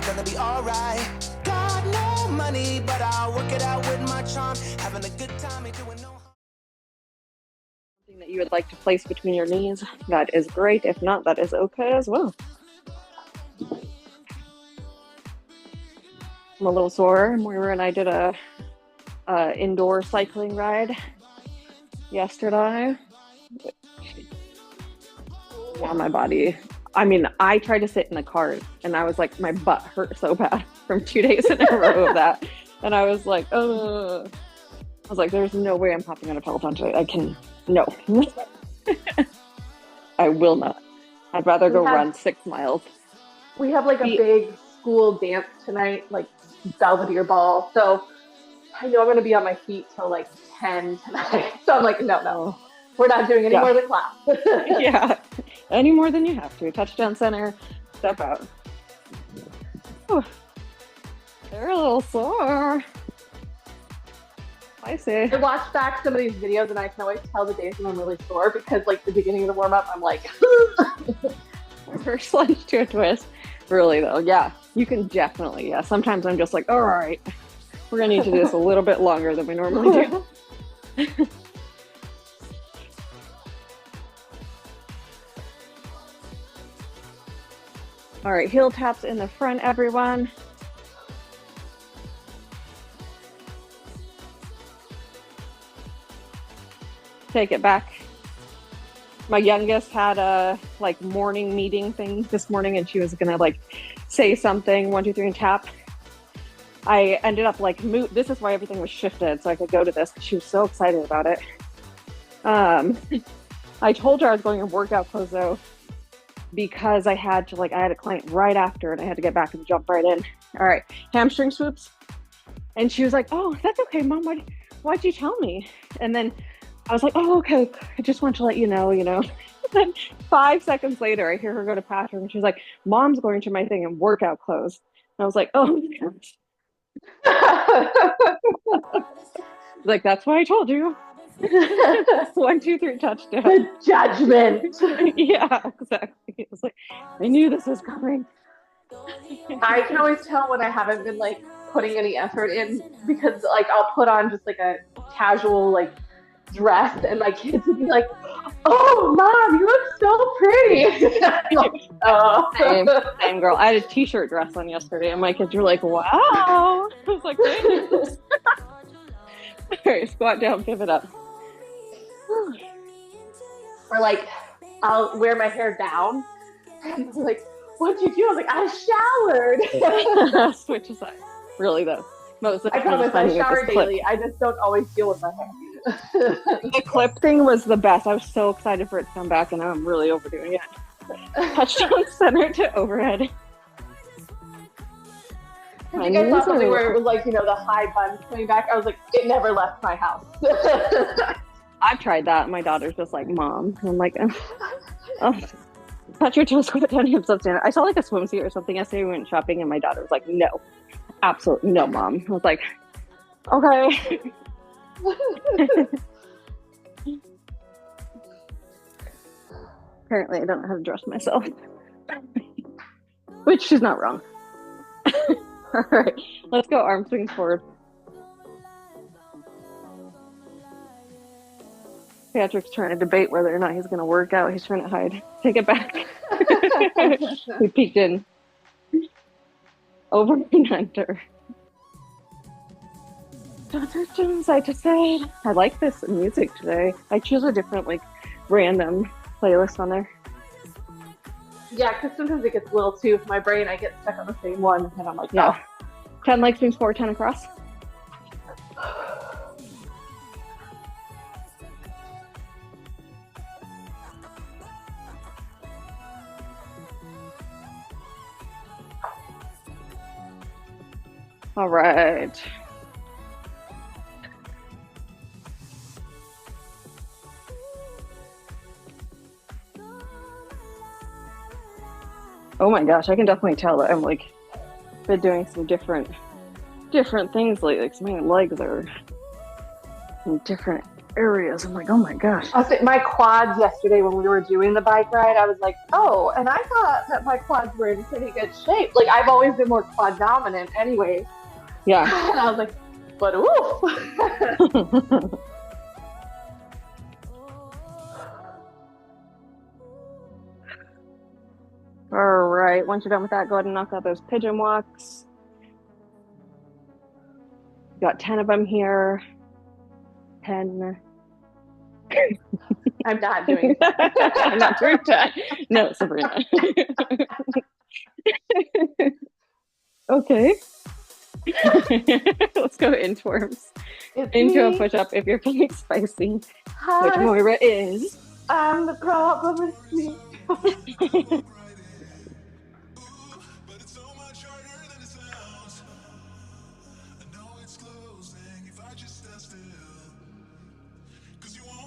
gonna be alright. Got no money, but I'll work it out with my charm. Having a good time, ain't doing no harm. Something that you would like to place between your knees, that is great. If not, that is okay as well. I'm a little sore. Moira and I did a indoor cycling ride yesterday. Yeah, my body. I mean, I tried to sit in the car and I was like, my butt hurt so bad from 2 days in a row of that. And I was like, I was like, there's no way I'm hopping on a Peloton today. No. I will not. I'd rather go run 6 miles. We have like a big school dance tonight, like Belvedere Ball. So I know I'm going to be on my feet till like 10 tonight. So I'm like, no. We're not doing any more than class. Yeah, any more than you have to. Touchdown center, step out. Oh, they're a little sore. I see. I watch back some of these videos and I can always tell the days when I'm really sore because like the beginning of the warm up, I'm like, first lunge to a twist. Really though, yeah, you can definitely, sometimes I'm just like, all right, we're gonna need to do this a little bit longer than we normally do. All right, heel taps in the front, everyone. Take it back. My youngest had a like morning meeting thing this morning and she was gonna like say something, 1, 2, 3 and tap. I ended up like, this is why everything was shifted so I could go to this because she was so excited about it. I told her I was going in workout clothes though, because I had a client right after and I had to get back and jump right in. All right, hamstring swoops. And she was like, oh, that's okay, Mom, why'd you tell me? And then I was like, oh, okay, I just want to let you know. And then 5 seconds later, I hear her go to bathroom and she's like, Mom's going to my thing in workout clothes. And I was like, oh, like, that's why I told you. 1, 2, 3 touchdown. The judgment. Yeah, exactly. It was like, I knew this was coming. I can always tell when I haven't been like putting any effort in because like I'll put on just like a casual like dress and my kids would be like, oh Mom, you look so pretty. Like, oh. Same girl. I had a t-shirt dress on yesterday and my kids were like, wow. I was like, thanks. All right, squat down, pivot up. Or like I'll wear my hair down and I'm like, what'd you do? I was like, I showered. Switch aside. Really though. I promise I shower daily. I just don't always deal with my hair. The clip thing was the best. I was so excited for it to come back and now I'm really overdoing it. Touchdown center to overhead. I think I saw something where it was like, the high buns coming back. I was like, it never left my house. I've tried that. My daughter's just like, Mom. And I'm like, oh, touch your toes, squat down, hips up, stand. I saw like a swimsuit or something yesterday. We went shopping and my daughter was like, no, absolutely no, Mom. I was like, okay. Apparently I don't know how to dress myself. Which she's not wrong. All right, let's go arm swings forward. Patrick's trying to debate whether or not he's going to work out. He's trying to hide. Take it back. He peeked in. Over and under. Side to side. I like this music today. I choose a different, random playlist on there. Yeah, because sometimes it gets a little too, my brain, I get stuck on the same one, and I'm like, no. 10 leg swings forward, 10 across. All right. Oh my gosh, I can definitely tell that I'm been doing some different things lately because my legs are in different areas. I'm like, oh my gosh. I think my quads yesterday when we were doing the bike ride, I was like, oh, and I thought that my quads were in pretty good shape. Like I've always been more quad dominant anyway. Yeah. And I was like, but ooh. All right. Once you're done with that, go ahead and knock out those pigeon walks. Got 10 of them here. 10. I'm not doing that. I'm not doing that. No, Sabrina. Okay. Let's go inchworms. Into a push-up if you're feeling spicy. Hi. Which Moira is. I'm the problem with me.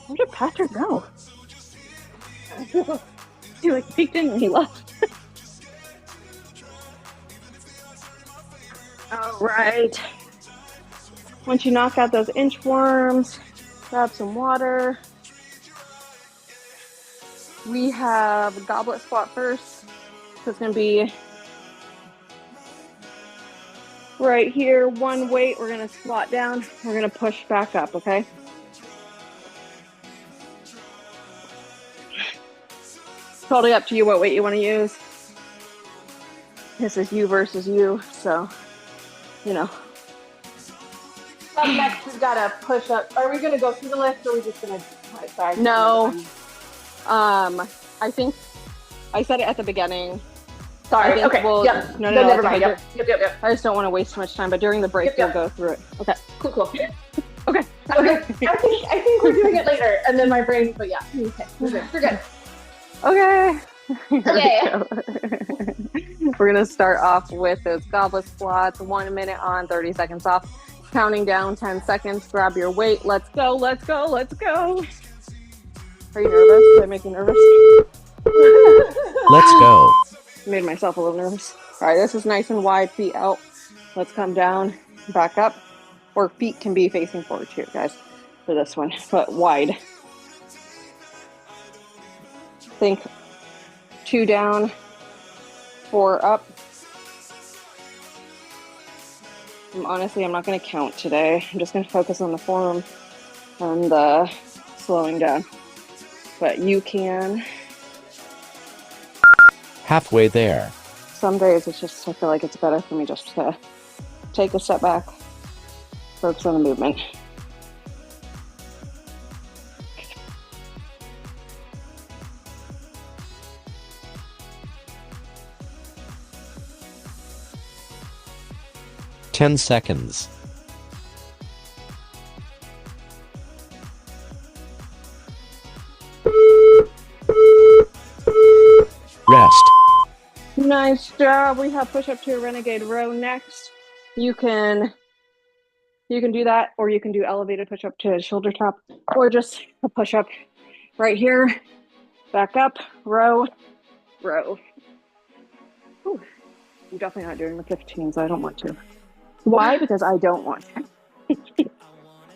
Where did Patrick go? He like peeked in and he left. All right. Once you knock out those inchworms, grab some water. We have goblet squat first. So it's going to be right here. One weight. We're going to squat down. We're going to push back up, okay? Totally up to you what weight you want to use. This is you versus you, so, you know. Up next, we've got to push up. Are we going to go through the list, or are we just going to... Sorry. No. I think I said it at the beginning. Sorry. Okay. Yep. No, never mind. Yep. I just don't want to waste too much time, but during the break, we'll go through it. Okay. Cool. Okay. I think we're doing it later, and then my brain... But yeah. Okay. We're good. Okay. Okay. We're going to start off with those goblet squats. 1 minute on, 30 seconds off. Counting down 10 seconds. Grab your weight. Let's go. Let's go. Let's go. Are you nervous? Did I make you nervous? Let's go. Made myself a little nervous. All right, this is nice and wide, feet out. Let's come down, back up. Or feet can be facing forward too, guys, for this one, but wide. Think 2 down, 4 up. Honestly, I'm not going to count today. I'm just going to focus on the form and the slowing down. But you can. Halfway there. Some days it's just, I feel like it's better for me just to take a step back, focus on the movement. Ten seconds. Rest. Nice job. We have push up to a renegade row next. You can do that, or you can do elevated push up to a shoulder tap, or just a push up right here. Back up, row, row. Ooh, I'm definitely not doing the 15s. I don't want to. Why? Because I don't want to.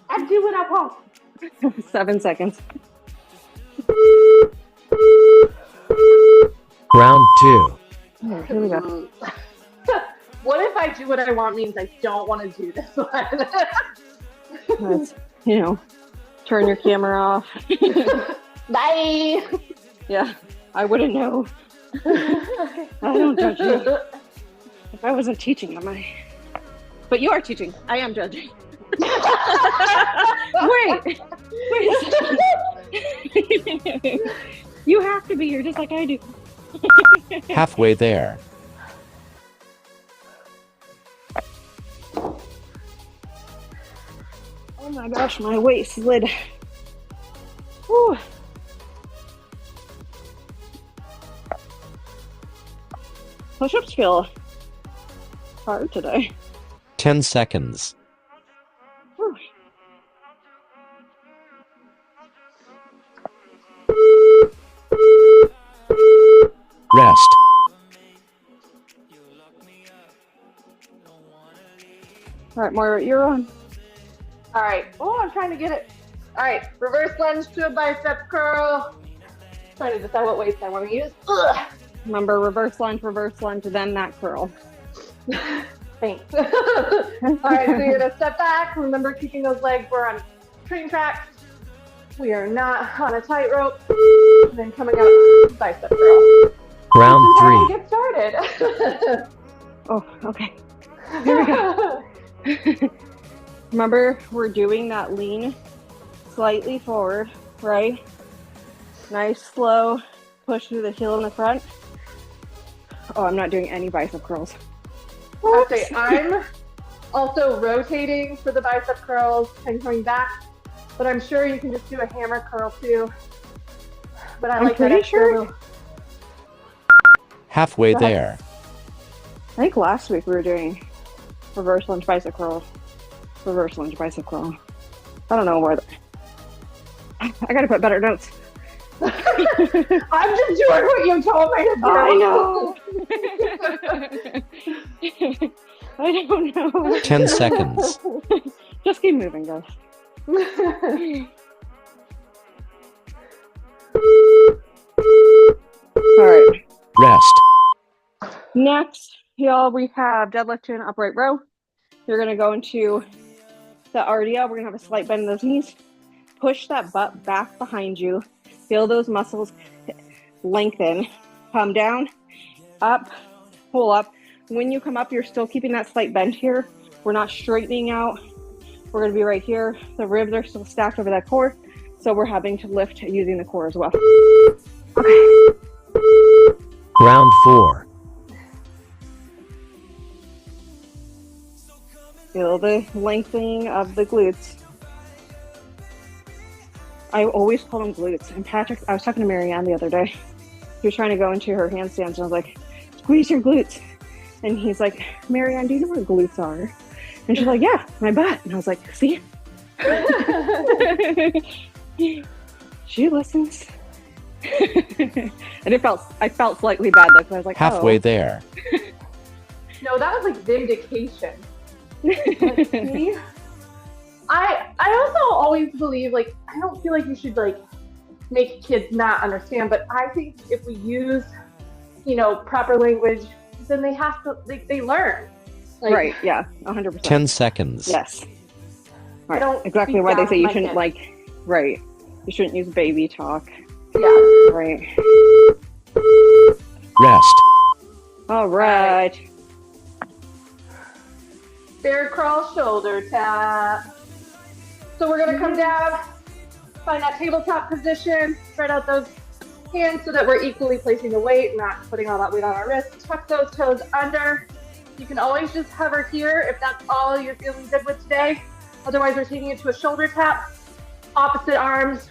I do what I want. 7 seconds. Round 2. Oh, here we go. What if I do what I want means I don't want to do this one? Let's, turn your camera off. Bye. Yeah, I wouldn't know. I don't judge you. If I wasn't teaching, am I? But you are teaching. I am judging. Wait a second. You have to be here just like I do. Halfway there. Oh my gosh, my weight slid. Whew. Push-ups feel hard today. 10 seconds. Whew. Rest. All right, Moira, you're on. All right. Oh, I'm trying to get it. All right, reverse lunge to a bicep curl. Trying to decide what weights I want to use. Ugh. Remember, reverse lunge, then that curl. Thanks. All right, so you're gonna step back. Remember, keeping those legs, we're on train tracks. We are not on a tightrope. And then coming out, bicep curl. Round Time to 3. get started. Oh, okay. Here we go. Remember, we're doing that lean slightly forward, right? Nice, slow push through the heel in the front. Oh, I'm not doing any bicep curls. Okay, I'm also rotating for the bicep curls and coming back, but I'm sure you can just do a hammer curl too. But I'm like pretty sure. Halfway there. I think last week we were doing reverse lunge bicep curl, reverse lunge bicep curl. I don't know where. I gotta put better notes. I'm just doing what you told me to do. I know. I don't know. 10 seconds. Just keep moving, guys. All right. Rest. Next, y'all, we have deadlift to an upright row. You're gonna go into the RDL. We're gonna have a slight bend in those knees. Push that butt back behind you. Feel those muscles lengthen. Come down, up, pull up. When you come up, you're still keeping that slight bend here. We're not straightening out. We're gonna be right here. The ribs are still stacked over that core, so we're having to lift using the core as well. Okay. Round 4. Feel the lengthening of the glutes. I always call them glutes. And Patrick, I was talking to Marianne the other day. He was trying to go into her handstands, and I was like, squeeze your glutes. And he's like, Marianne, do you know what glutes are? And she's like, yeah, my butt. And I was like, see? She listens. And I felt slightly bad though, because I was like, Halfway oh. there. No, that was like vindication. Like, see? I also always believe, like, I don't feel like you should like make kids not understand, but I think if we use, proper language, then they have to, they learn. Like, Right, yeah, 100%. 10 seconds. Yes. Right. don't Exactly speak why they down say to you my shouldn't kids. like, right. You shouldn't use baby talk. Yeah. Right. Rest. All right. Bear crawl, shoulder tap. So we're gonna come down, find that tabletop position, spread out those hands so that we're equally placing the weight, not putting all that weight on our wrists. Tuck those toes under. You can always just hover here if that's all you're feeling good with today. Otherwise, we're taking it to a shoulder tap, opposite arms,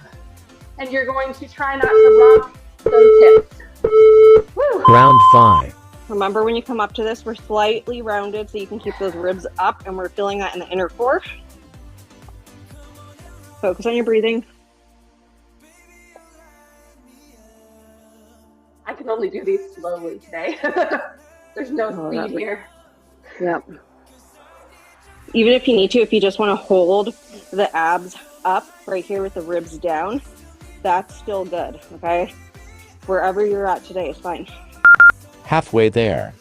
and you're going to try not to rock those hips. Woo. Round 5. Remember, when you come up to this, we're slightly rounded so you can keep those ribs up, and we're feeling that in the inner core. Focus on your breathing. I can only do these slowly today. There's no speed here. Yep. Even if you need to, if you just want to hold the abs up right here with the ribs down, that's still good, okay? Wherever you're at today is fine. Halfway there.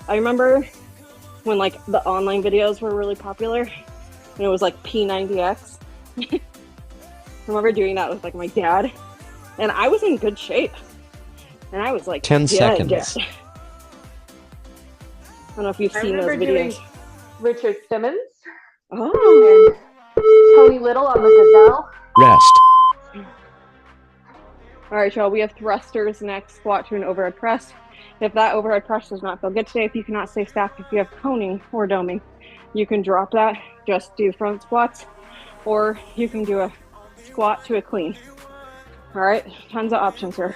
I remember when like the online videos were really popular and it was like P90X. Remember doing that with like my dad, and I was in good shape, and I was like 10 seconds. I don't know if you've I seen those remember doing videos. Richard Simmons Oh, and Tony Little on the Gazelle. Rest. all right, y'all. We have thrusters next. Squat to an overhead press. If that overhead press does not feel good today, if you cannot stay stacked, if you have coning or doming, you can drop that. Just do front squats, or you can do a squat to a clean. All right, tons of options here.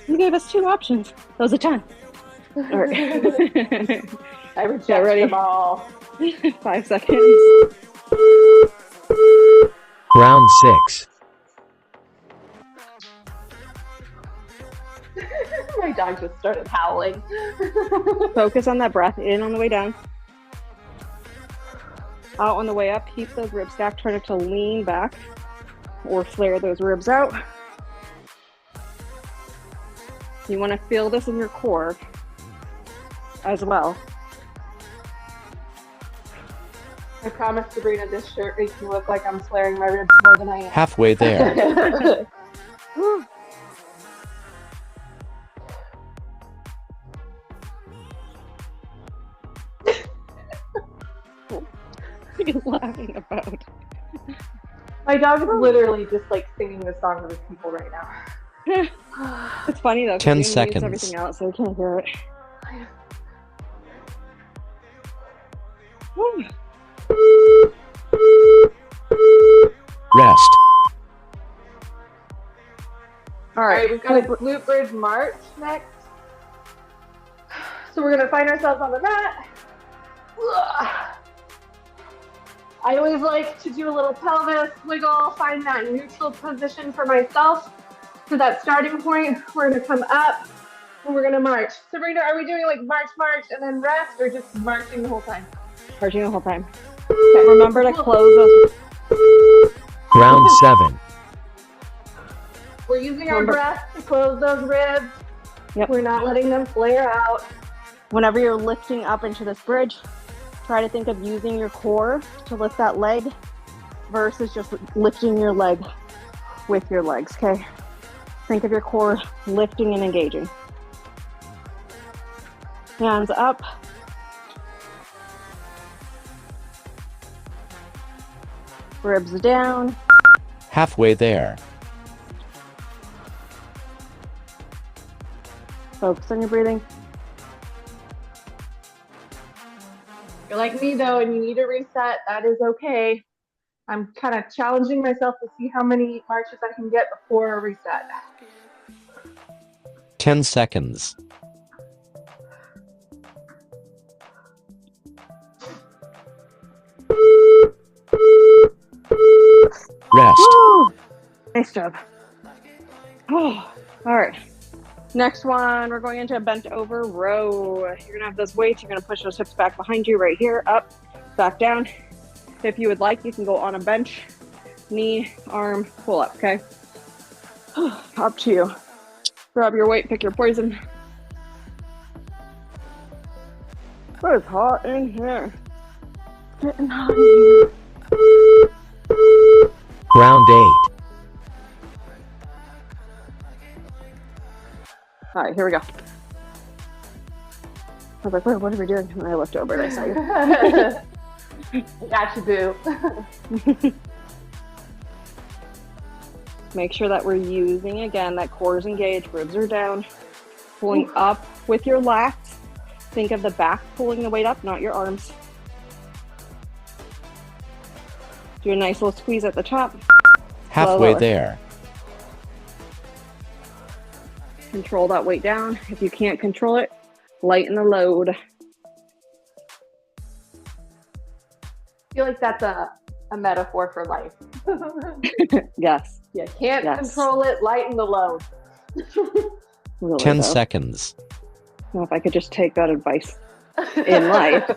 You gave us 2 options. That was a ton. All right. I reject Get ready. them all. 5 seconds. Round 6. My dog just started howling. Focus on that breath. In on the way down. Out on the way up. Keep those ribs stacked. Try not to lean back or flare those ribs out. You want to feel this in your core as well. I promise, Sabrina, this shirt makes me look like I'm flaring my ribs more than I am. Halfway there. What are you laughing about? My dog is literally just like singing this song to his people right now. It's funny though. 10 Zoom mutes seconds. Everything out, so you can't hear it. Whew. Rest. All All right, right, we've got a glute bridge march next. So we're gonna find ourselves on the mat. I always like to do a little pelvis wiggle, find that neutral position for myself. For that starting point, we're gonna come up and we're gonna march. Sabrina, are we doing like march, and then rest, or just marching the whole time? marching the whole time. Okay. Remember to close those. Round 7. We're using our breath to close those ribs. Yep. We're not letting them flare out. Whenever you're lifting up into this bridge, try to think of using your core to lift that leg versus just lifting your leg with your legs, okay? Think of your core lifting and engaging. Hands up. Ribs down. Halfway there. Focus on your breathing. You're like me though, and you need a reset. That is okay. I'm kind of challenging myself to see how many marches I can get before a reset. 10 seconds. Rest. Woo! Nice job. Oh, all right. Next one, we're going into a bent over row. You're gonna have those weights. You're gonna push those hips back behind you right here, up, back down. If you would like, you can go on a bench, knee, arm, pull up, okay? Up to you. Grab your weight, pick your poison. Oh, it's hot in here. Getting hot in here. Round 8. All right, here we go. I was like, wait, what are we doing? And I looked over and I saw you. Got you, boo. Make sure that we're using, again, that core is engaged, ribs are down. Pulling up with your lats. Think of the back pulling the weight up, not your arms. Do a nice little squeeze at the top. Halfway lower. there. Control that weight down. If you can't control it, lighten the load. I feel like that's a metaphor for life. Yes. You can't control it, lighten the load. Really 10 though. seconds. Well, if I could just take that advice in life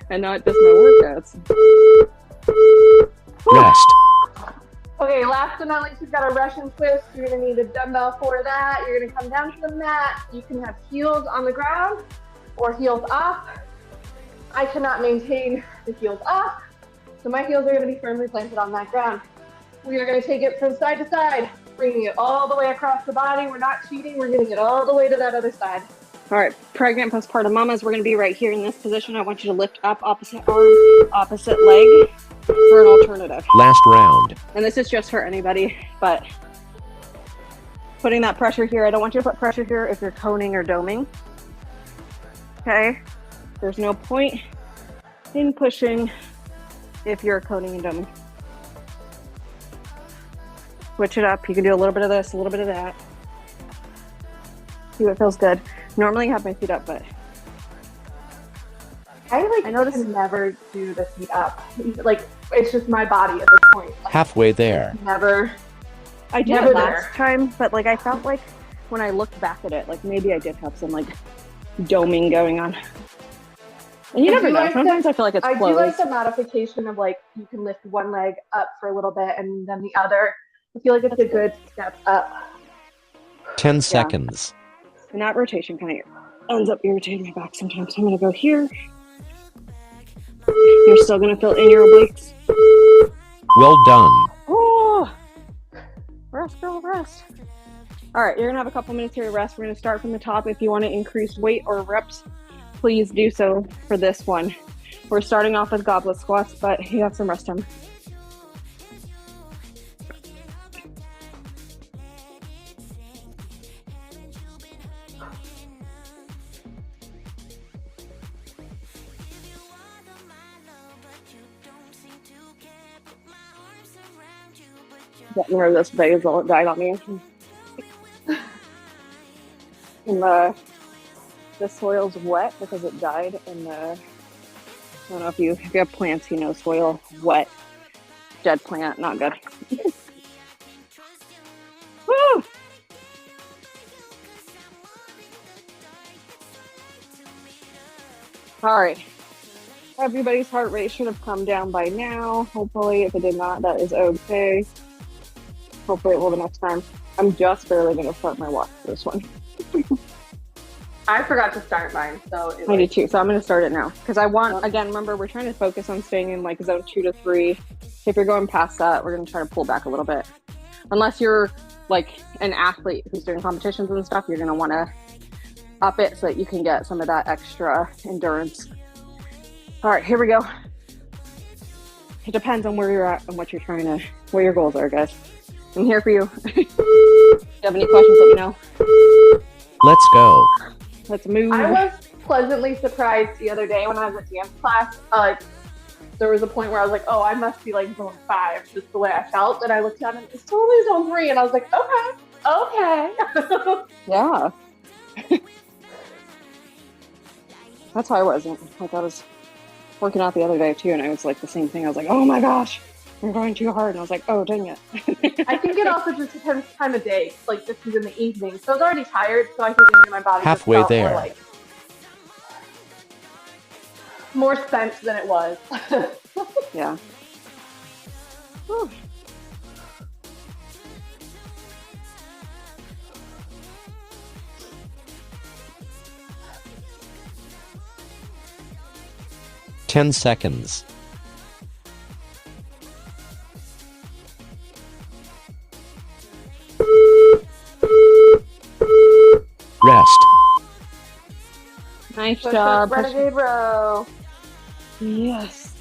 and not just my workouts. Rest. Okay, last but not least, we've got a Russian twist. You're gonna need a dumbbell for that. You're gonna come down to the mat. You can have heels on the ground or heels off. I cannot maintain the heels off, so my heels are gonna be firmly planted on that ground. We are gonna take it from side to side, bringing it all the way across the body. We're not cheating, we're getting it all the way to that other side. All right, pregnant postpartum mamas, we're gonna be right here in this position. I want you to lift up opposite arm, opposite leg for an alternative. Last round. And this is just for anybody, but putting that pressure here, I don't want you to put pressure here if you're coning or doming. Okay? There's no point in pushing if you're coning and doming. Switch it up. You can do a little bit of this, a little bit of that. See what feels good. Normally I have my feet up, but I notice never do the feet up. Like, it's just my body at this point. Like, Halfway there. never. I did Never it last time, but like I felt like when I looked back at it, like maybe I did have some like doming going on. And you never know. Sometimes I feel like it's closed. I do like the modification of like you can lift one leg up for a little bit and then the other. I feel like it's a good step up. 10 seconds. And that rotation kind of ends up irritating my back sometimes. I'm going to go here. You're still going to feel in your obliques. Well done. Oh, rest, girl, rest. All right, you're going to have a couple minutes here to rest. We're going to start from the top. If you want to increase weight or reps, please do so for this one. We're starting off with goblet squats, but you have some rest time. Getting rid of this basil, it died on me. And the soil's wet because it died in the, I don't know if you have plants, you know, soil wet, dead plant, not good. Woo! All right. Everybody's heart rate should have come down by now. Hopefully, if it did not, that is okay. Hopefully it will the next time. I'm just barely going to start my watch for this one. I forgot to start mine, so I did too. So I'm going to start it now because I want, again, remember we're trying to focus on staying in like zone 2 to 3. If you're going past that, we're going to try to pull back a little bit. Unless you're like an athlete who's doing competitions and stuff, you're going to want to up it so that you can get some of that extra endurance. All right, here we go. It depends on where you're at and what you're trying to, what your goals are, guys. I'm here for you. If you have any questions, let me know. Let's go. Let's move. I was pleasantly surprised the other day when I was at dance class. There was a point where I was like, oh, I must be like zone 5, just the way I felt. And I looked down and it's totally zone 3. And I was like, okay. Yeah. That's how I was. Like I was working out the other day too, and I was like the same thing. I was like, oh my gosh, I'm going too hard. And I was like, oh, dang it. I think it also just depends time of day. Like this is in the evening. So I was already tired. So I think my body Halfway just felt there. More, like, more spent than it was. Yeah. Whew. Ten seconds. Rest. Nice Push job. up, renegade row. Yes.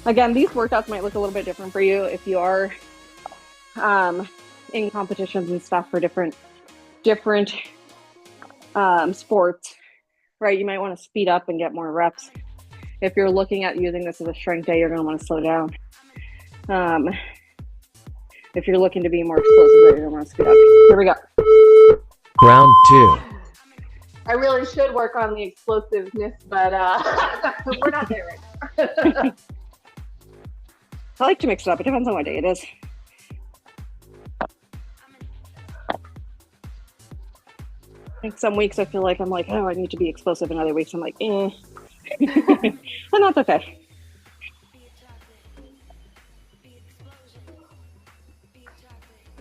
Again, these workouts might look a little bit different for you if you are in competitions and stuff for different sports, right? You might want to speed up and get more reps. If you're looking at using this as a strength day, you're going to want to slow down. If you're looking to be more explosive, you're going to want to speed up. Here we go. Round 2. I really should work on the explosiveness, but we're not there right now. I like to mix it up. It depends on what day it is. Like some weeks I feel like I'm like, oh, I need to be explosive, and other weeks I'm like, eh. And that's okay.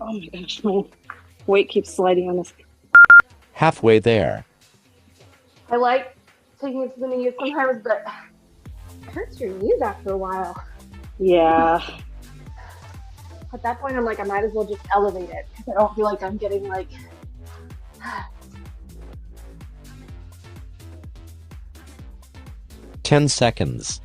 Oh my gosh, my weight keeps sliding on this. Halfway there. I like taking it to the knees sometimes, but it hurts your knees after a while. Yeah. At that point, I'm like, I might as well just elevate it because I don't feel like I'm getting like. 10 seconds.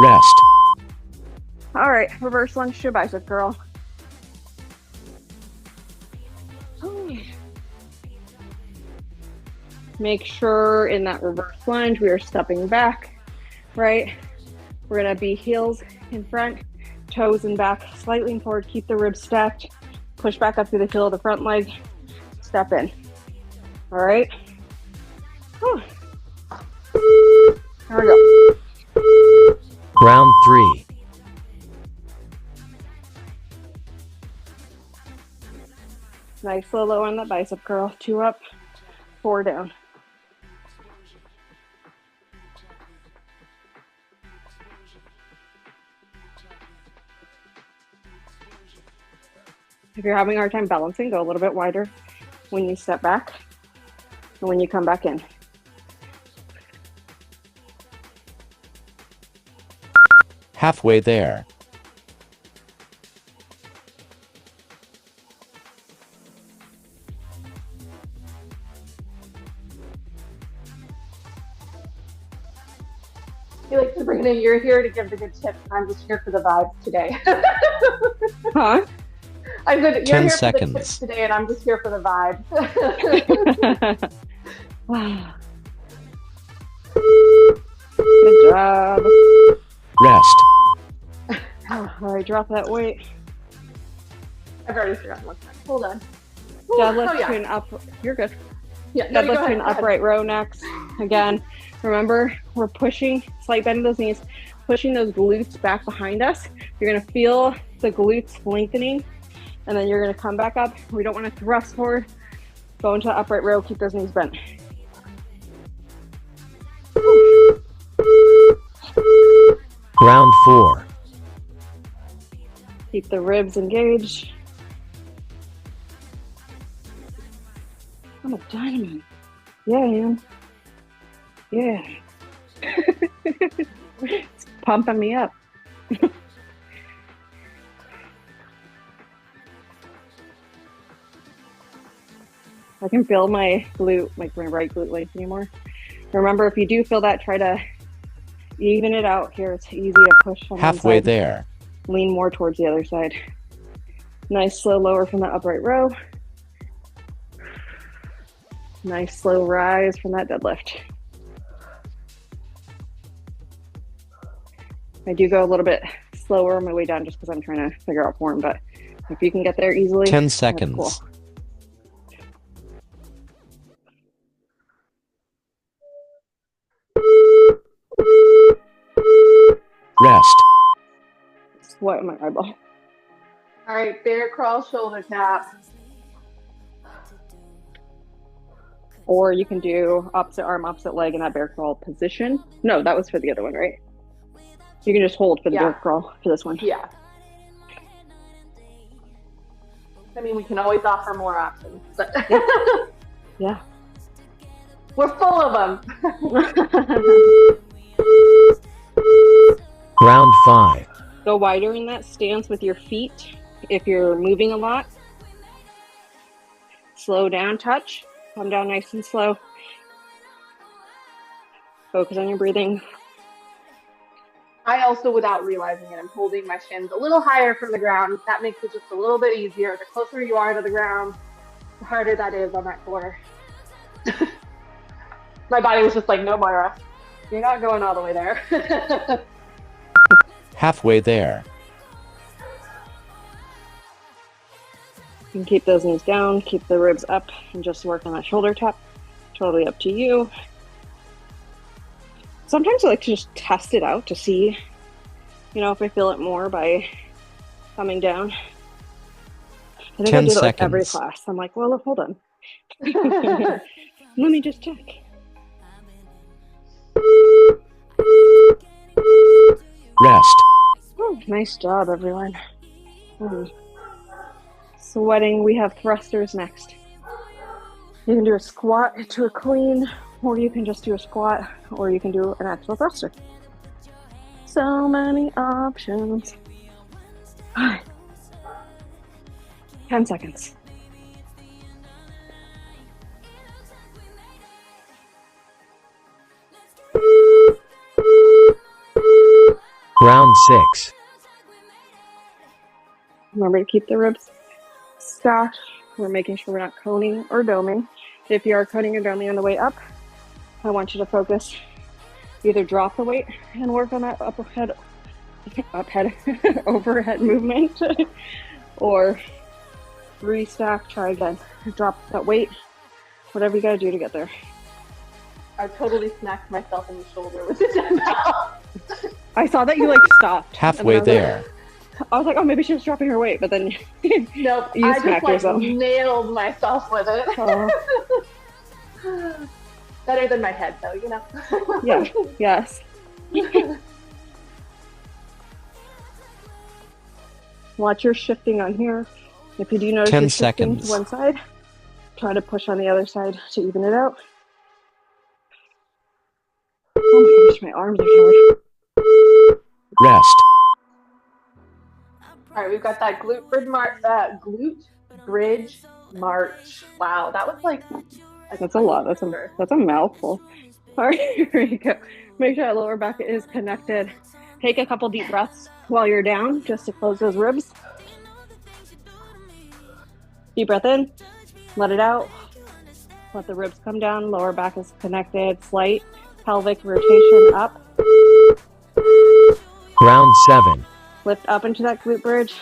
Rest. All right, reverse lunge to a bicep curl. Make sure in that reverse lunge we are stepping back, right? We're gonna be heels in front, toes in back, slightly forward, keep the ribs stacked, push back up through the heel of the front leg, step in. All right. Whew. There we go. Round 3. Nice little low on that bicep curl. 2 up, 4 down. If you're having a hard time balancing, go a little bit wider when you step back and when you come back in. Halfway there. I feel like Sabrina, you're here to give the good tips. I'm just here for the vibes today. Huh? I'm good. You're 10 here seconds. for the tips today, and I'm just here for the vibes. Good job. Rest. All right, drop that weight. I've already forgotten what's next. Hold on. Deadlift to an up. You're good. Yeah, no, you go Deadlift to ahead, an go ahead. upright row next. Again, remember, we're pushing, slight bend of those knees, pushing those glutes back behind us. You're gonna feel the glutes lengthening, and then you're gonna come back up. We don't wanna thrust forward. Go into the upright row, keep those knees bent. Round 4. Keep the ribs engaged. I'm a dynamite. Yeah, I am. Yeah. It's pumping me up. I can feel my glute, like my right glute lengthening more. Remember, if you do feel that, try to even it out here. It's easy to push on one Halfway side. there. Lean more towards the other side. Nice slow lower from the upright row. Nice slow rise from that deadlift. I do go a little bit slower on my way down just because I'm trying to figure out form, but if you can get there easily, 10 that's seconds. cool. Rest. Sweat in my eyeball. All right, bear crawl, shoulder tap. Or you can do opposite arm, opposite leg in that bear crawl position. No, that was for the other one, right? You can just hold for the bear crawl for this one. Yeah. I mean, we can always offer more options, but Yeah. we're full of them. Round 5. Go wider in that stance with your feet if you're moving a lot. Slow down, touch. Come down nice and slow. Focus on your breathing. I also, without realizing it, I'm holding my shins a little higher from the ground. That makes it just a little bit easier. The closer you are to the ground, the harder that is on that core. My body was just like, no, Moira, you're not going all the way there. Halfway there. You can keep those knees down, keep the ribs up, and just work on that shoulder tap. Totally up to you. Sometimes I like to just test it out to see, if I feel it more by coming down. I think 10 I do that like every seconds. class. I'm like, well, hold on. Let me just check. Rest. Oh, nice job, everyone. Sweating. We have thrusters next. You can do a squat to a clean, or you can just do a squat, or you can do an actual thruster. So many options. 10 seconds. Round 6. Remember to keep the ribs stacked. We're making sure we're not coning or doming. If you are coning or doming on the way up, I want you to focus. Either drop the weight and work on that overhead movement, or restack, try again. Drop that weight, whatever you gotta do to get there. I totally smacked myself in the shoulder with the dumbbell. I saw that you like stopped. Halfway and then there. I was like, oh, maybe she was dropping her weight, but then Nope, you I just smacked like yourself. nailed myself with it. Oh, Better than my head, though, you know. yeah, yes. Watch your shifting on here. If you do notice 10 you're shifting seconds. to one side, try to push on the other side to even it out. Oh my gosh, my arms are tired. Rest. All right, we've got that glute bridge march. Wow, that was like That's a lot. That's a mouthful. All right, here you go. Make sure that lower back is connected. Take a couple deep breaths while you're down, just to close those ribs. Deep breath in, let it out. Let the ribs come down. Lower back is connected. Slight pelvic rotation up. Round 7. Lift up into that glute bridge.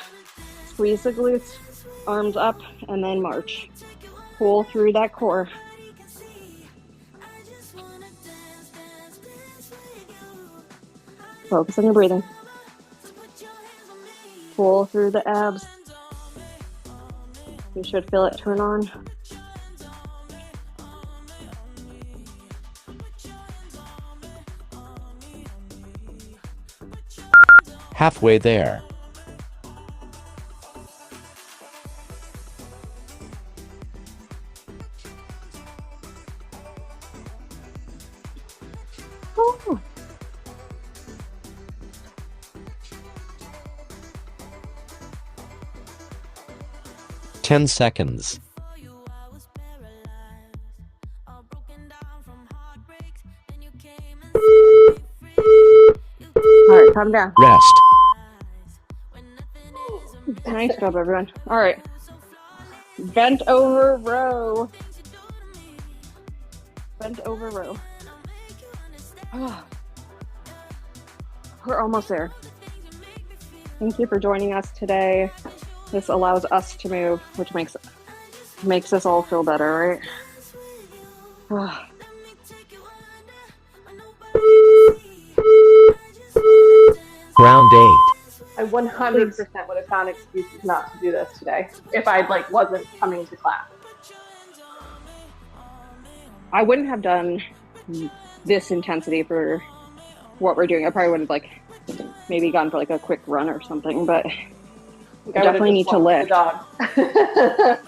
Squeeze the glutes. Arms up, and then march. Pull through that core. Focus on your breathing. Pull through the abs. You should feel it turn on. Halfway there. Oh. 10 seconds. All right, calm down. Rest. Nice job, everyone. All right. Bent over row. Bent over row. Oh. We're almost there. Thank you for joining us today. This allows us to move, which makes us all feel better, right? Oh. Round 8. I 100% would have found excuses not to do this today if I wasn't coming to class. I wouldn't have done this intensity for what we're doing. I probably would have maybe gone for a quick run or something, but we definitely need to lift. Yeah,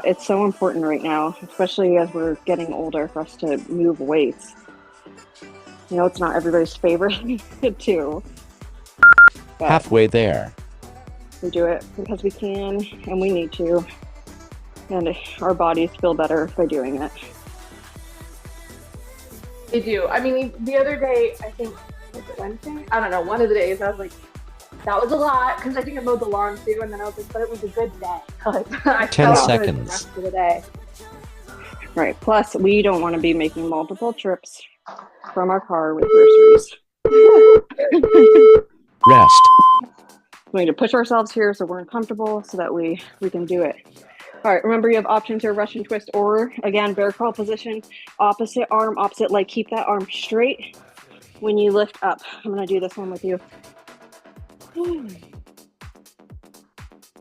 it's so important right now, especially as we're getting older, for us to move weights. You know, it's not everybody's favorite too. But Halfway there. we do it because we can and we need to, and our bodies feel better by doing it. They do. I mean, the other day, I think, was it Wednesday? I don't know, one of the days, I was like, that was a lot, because I think I mowed the lawn too, and then I was like, but it was a good day. I 10 felt good seconds. the rest of the day. Right. Plus, we don't want to be making multiple trips from our car with groceries. Rest. We need to push ourselves here so we're uncomfortable so that we can do it. All right, remember you have options here, Russian twist, or again, bear crawl position, opposite arm, opposite leg. Keep that arm straight when you lift up. I'm gonna do this one with you.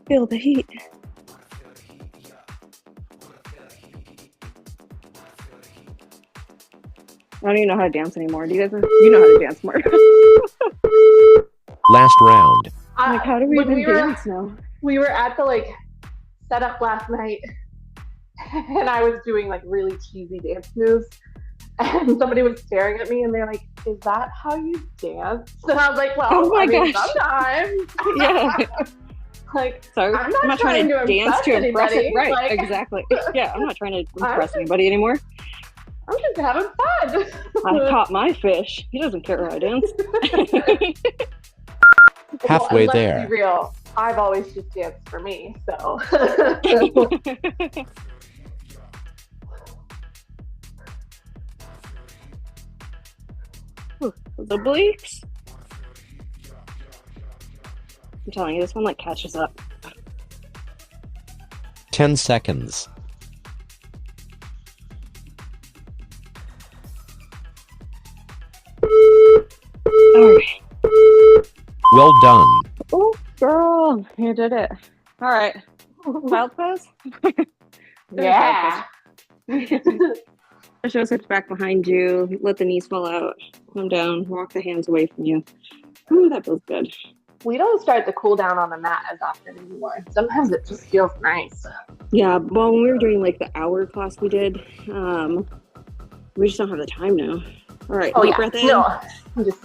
Feel the heat. I don't even know how to dance anymore. Do you guys? You know how to dance more. Last round. How do we When even dance now? We were at the setup last night, and I was doing really cheesy dance moves, and somebody was staring at me, and they're like, "Is that how you dance?" And I was like, "Well, Oh my gosh. sometimes." Yeah. So I'm not trying to dance to impress anybody. it. Right, exactly. Yeah, I'm not trying to impress anybody anymore. I'm just having fun. I caught my fish. He doesn't care how I dance. Halfway let's there. be real. I've always just danced for me, so. The bleeps. I'm telling you, this one catches up. 10 seconds. All right. Well done. Oh, girl, you did it. All right. Child pose? Yeah. Show switch back behind you. Let the knees fall out. Come down. Walk the hands away from you. Ooh, that feels good. We don't start to cool down on the mat as often anymore. Sometimes it just feels nice. Yeah, well, when we were doing like the hour class we did, we just don't have the time now. All right, Oh, deep yeah. breath in. No, I'm just.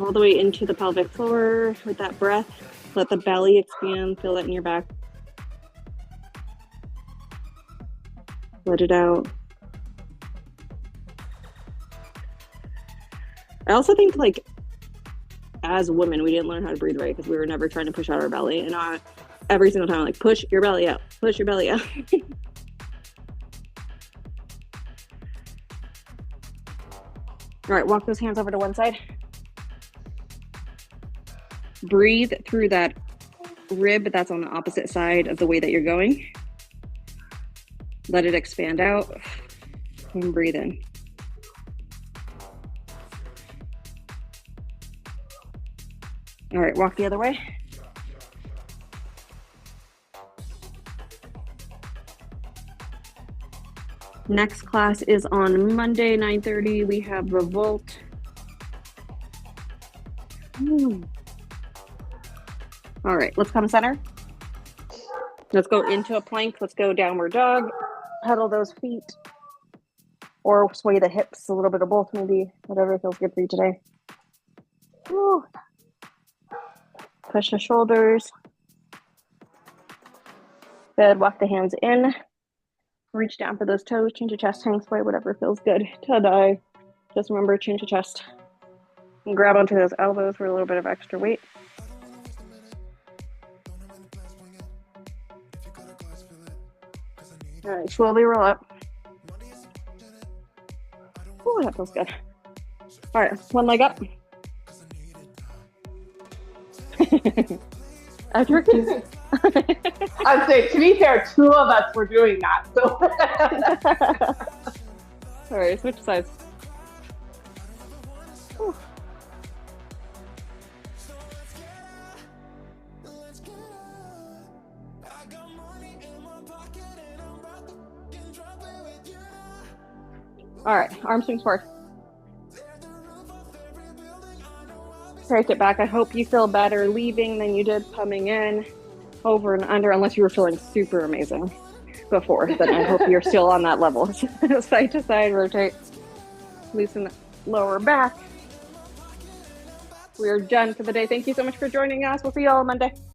All the way into the pelvic floor with that breath. Let the belly expand. Feel that in your back. Let it out. I also think, like, as women, we didn't learn how to breathe right because we were never trying to push out our belly. And every single time, like, push your belly out. Push your belly out. All right, walk those hands over to one side. Breathe through that rib that's on the opposite side of the way that you're going. Let it expand out and breathe in. All right, walk the other way. Next class is on Monday, 9:30. We have Revolt. All right, let's come center. Let's go into a plank. Let's go downward dog. Pedal those feet. Or sway the hips, a little bit of both maybe. Whatever feels good for you today. Woo. Push the shoulders. Good, walk the hands in. Reach down for those toes, change your chest, hang sway, whatever feels good. Ta-da. Just remember, change your chest. And grab onto those elbows for a little bit of extra weight. All right, slowly roll up. Oh, that feels good. All right, one leg up. I tricked you. I'd say, to be fair, two of us were doing that. So. All right, switch sides. Whew. All right, arm swings forward. Take it back. I hope you feel better leaving than you did coming in, over and under, unless you were feeling super amazing before. Then I hope you're still on that level. Side to side, rotate. Loosen the lower back. We are done for the day. Thank you so much for joining us. We'll see you all on Monday.